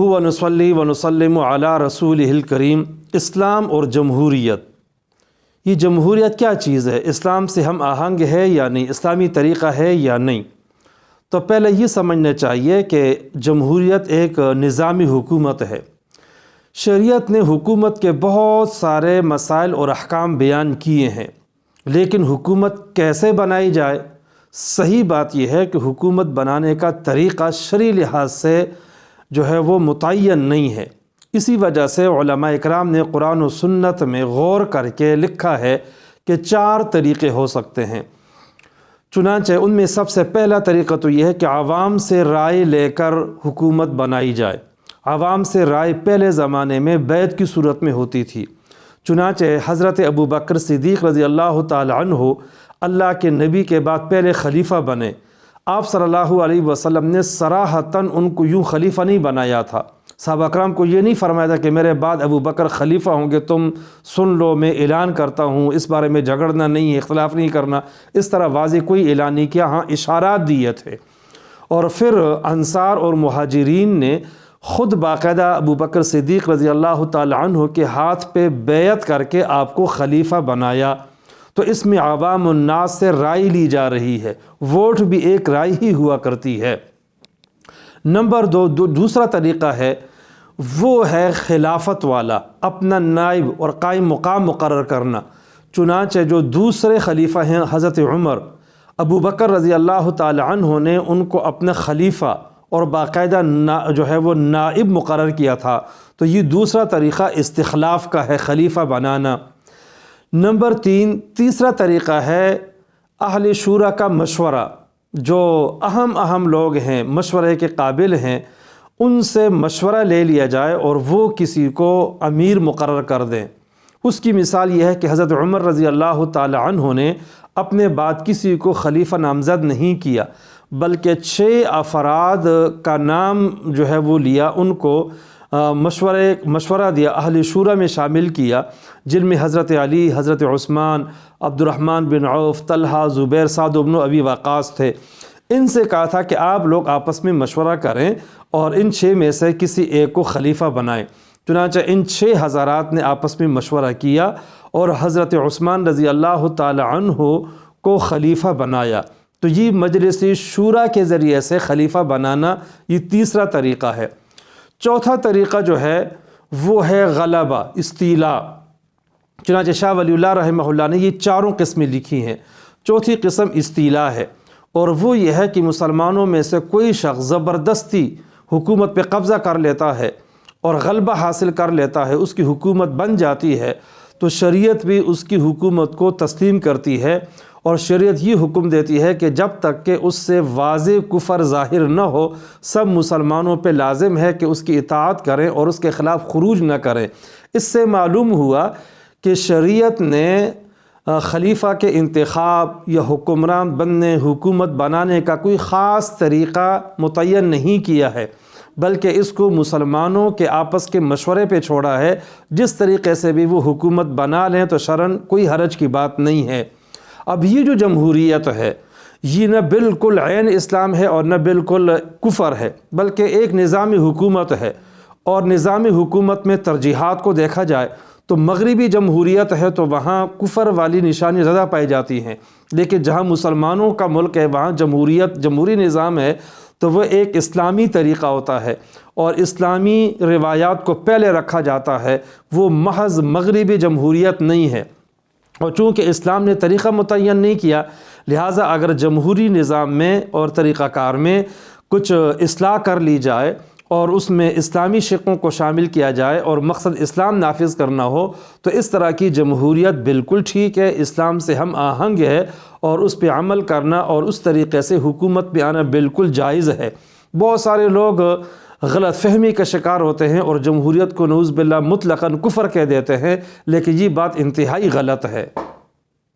व नुसल्ली व नुसल्लिमु अला रसूलिहिल करीम। इस्लाम और जमहूरियत, ये जमहूरियत क्या चीज़ है? इस्लाम से हम आहंग है या नहीं? इस्लामी तरीक़ा है या नहीं? तो पहले ये समझना चाहिए कि जमहूरियत एक निज़ामी हुकूमत है। शरीयत ने हुकूमत के बहुत सारे मसाइल और अहकाम बयान किए हैं, लेकिन हुकूमत कैसे बनाई जाए? सही बात यह है कि हुकूमत बनाने का तरीक़ा शरई लिहाज से जो है वो मुतय्यन नहीं है। इसी वजह से उलमा इकराम ने कुरान और सुन्नत में गौर करके लिखा है कि 4 तरीक़े हो सकते हैं। चुनांचे उनमें सबसे पहला तरीक़ा तो यह है कि आवाम से राय लेकर हुकूमत बनाई जाए। आवाम से राय पहले ज़माने में बैत की सूरत में होती थी। चुनांचे हज़रत अबू बकर सिद्दीक़ रज़ी अल्लाह ताला अन्हु अल्लाह के नबी के बाद पहले खलीफा बने। आप सल्लल्लाहु अलैहि वसल्लम ने सराहतन उनको यूँ खलीफा नहीं बनाया था। सहाबा कराम को ये नहीं फरमाया था कि मेरे बाद अबू बकर खलीफा होंगे, तुम सुन लो, मैं ऐलान करता हूँ, इस बारे में झगड़ना नहीं है, इख्तिलाफ़ नहीं करना। इस तरह वाज़े कोई ऐलान नहीं किया, हाँ इशारात दिए थे। और फिर अंसार और मुहाजिरीन ने ख़ुद बाकायदा अबू बकर सिद्दीक़ रज़ी अल्लाह ताला अन्हु के हाथ पे बैत करके आपको खलीफा बनाया। तो इसमें आवाम उन्नास से राय ली जा रही है, वोट भी एक राय ही हुआ करती है। नंबर 2 दूसरा तरीक़ा है वो है खिलाफत वाला, अपना नाइब और कायम मुकाम मुकर्रर करना। चुनांचे जो दूसरे खलीफा हैं हज़रत उमर, अबू बकर रज़ी अल्लाह ताला अन्हु ने उनको अपना खलीफा और बाकायदा जो है वो नाइब मुकर्रर किया था। तो ये दूसरा तरीक़ा इस्तिखलाफ़ का है, खलीफा बनाना। नंबर तीसरा तरीक़ा है अहले शूरा का मशवरा। जो अहम लोग हैं, मशवरे के काबिल हैं, उनसे मशवरा ले लिया जाए और वो किसी को अमीर मुकर्रर कर दें। उसकी मिसाल यह है कि हज़रत उमर रज़ी अल्लाह ताला अन्हु ने अपने बाद किसी को खलीफा नामज़द नहीं किया, बल्कि 6 अफराद का नाम जो है वो लिया, उनको मशवरा दिया, अहले शूरा में शामिल किया, जिनमें हज़रत अली, हज़रत उस्मान, अब्दुर्रहमान बिन औफ़, तलहा, ज़ुबैर, साद इब्न अबी वक़ास थे। इनसे कहा था कि आप लोग आपस में मशवरा करें और इन 6 में से किसी एक को खलीफा बनाएं। चुनांचे इन 6 हज़रात ने आपस में मशवरा किया और हज़रत उस्मान रज़ी अल्लाह ताला अन्हु को खलीफा बनाया। तो ये मजलिस शूरा के ज़रिए से खलीफा बनाना, ये तीसरा तरीक़ा है। चौथा तरीक़ा जो है वो है गलबा, इस्तीला। चुनांचे शाह वलीउल्लाह रहमहुल्लाह ने ये 4 किस्में लिखी हैं। चौथी किस्म इस्तीला है और वो ये है कि मुसलमानों में से कोई शख्स ज़बरदस्ती हुकूमत पे कब्ज़ा कर लेता है और गलबा हासिल कर लेता है, उसकी हुकूमत बन जाती है, तो शरीयत भी उसकी हुकूमत को तस्लीम करती है। और शरीयत ये हुक्म देती है कि जब तक कि उससे वाज़े कुफ़र ज़ाहिर न हो, सब मुसलमानों पे लाजिम है कि उसकी इताअत करें और उसके ख़िलाफ़ खुरूज न करें। इससे मालूम हुआ कि शरीयत ने खलीफा के इंतखाब या हुक्मरान बनने, हुकूमत बनाने का कोई ख़ास तरीक़ा मुतय्यन नहीं किया है, बल्कि इसको मुसलमानों के आपस के मशवरे पे छोड़ा है। जिस तरीक़े से भी वो हुकूमत बना लें तो शरन कोई हरज की बात नहीं है। अब ये जो जमहूरियत है, ये न बिल्कुल ऐन इस्लाम है और न बिल्कुल कुफ़र है, बल्कि एक निज़ामी हुकूमत है। और निज़ामी हुकूमत में तरजीहात को देखा जाए तो मगरिबी जमहूरियत है तो वहाँ कुफ़र वाली निशानी ज़्यादा पाई जाती हैं, लेकिन जहाँ मुसलमानों का मुल्क है वहाँ जमहूरी निज़ाम है, तो वह एक इस्लामी तरीक़ा होता है और इस्लामी रिवायात को पहले रखा जाता है। वो महज़ मगरिबी जमहूरियत नहीं है। और चूँकि इस्लाम ने तरीक़ा मुतय्यन नहीं किया, लिहाजा अगर जमहूरी निज़ाम में और तरीक़ाकार में कुछ इस्लाह कर ली जाए और उसमें इस्लामी शिक़ों को शामिल किया जाए और मकसद इस्लाम नाफिज़ करना हो, तो इस तरह की जमहूरियत बिल्कुल ठीक है, इस्लाम से हम आहंग है और उस पर अमल करना और उस तरीक़े से हुकूमत पे आना बिल्कुल जायज़ है। बहुत सारे लोग गलत फहमी का शिकार होते हैं और जमहूरियत को नऊज़ बिल्लाह मुतलक़न कुफ़र कह देते हैं, लेकिन ये बात इंतहाई गलत है।